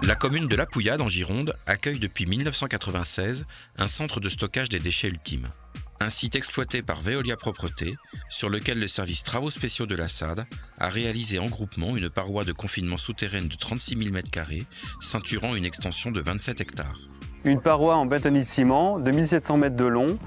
La commune de La Pouillade en Gironde accueille depuis 1996 un centre de stockage des déchets ultimes. Un site exploité par Veolia Propreté, sur lequel le service travaux spéciaux de la SAD a réalisé en groupement une paroi de confinement souterraine de 36 000 m², ceinturant une extension de 27 hectares. Une paroi en bétonite-ciment de 1700 mètres de long,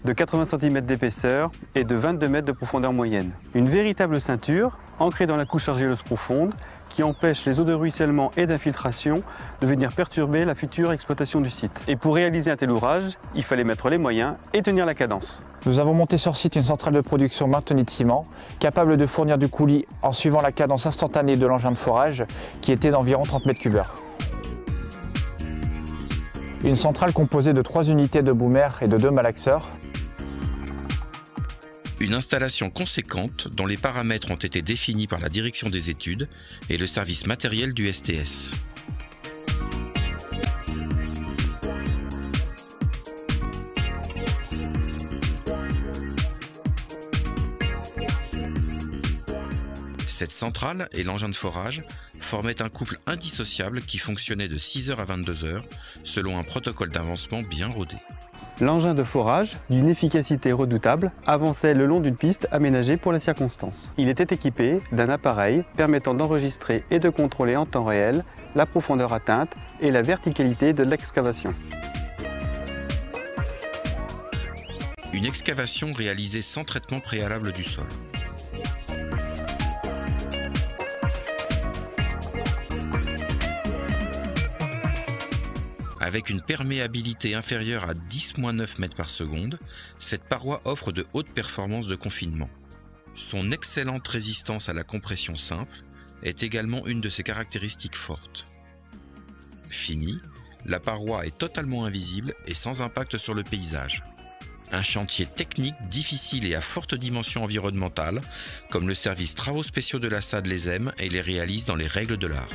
de 80 cm d'épaisseur et de 22 mètres de profondeur moyenne. Une véritable ceinture, ancrée dans la couche argileuse profonde, qui empêche les eaux de ruissellement et d'infiltration de venir perturber la future exploitation du site. Et pour réaliser un tel ouvrage, il fallait mettre les moyens et tenir la cadence. Nous avons monté sur site une centrale de production bentonite-ciment, capable de fournir du coulis en suivant la cadence instantanée de l'engin de forage, qui était d'environ 30 m³. Une centrale composée de 3 unités de boomer et de 2 malaxeurs. Une installation conséquente dont les paramètres ont été définis par la direction des études et le service matériel du STS. Cette centrale et l'engin de forage formaient un couple indissociable qui fonctionnait de 6h à 22h selon un protocole d'avancement bien rodé. L'engin de forage, d'une efficacité redoutable, avançait le long d'une piste aménagée pour les circonstances. Il était équipé d'un appareil permettant d'enregistrer et de contrôler en temps réel la profondeur atteinte et la verticalité de l'excavation. Une excavation réalisée sans traitement préalable du sol. Avec une perméabilité inférieure à 10-9 mètres par seconde, cette paroi offre de hautes performances de confinement. Son excellente résistance à la compression simple est également une de ses caractéristiques fortes. Finie, la paroi est totalement invisible et sans impact sur le paysage. Un chantier technique difficile et à forte dimension environnementale, comme le service travaux spéciaux de la SAD les aime et les réalise dans les règles de l'art.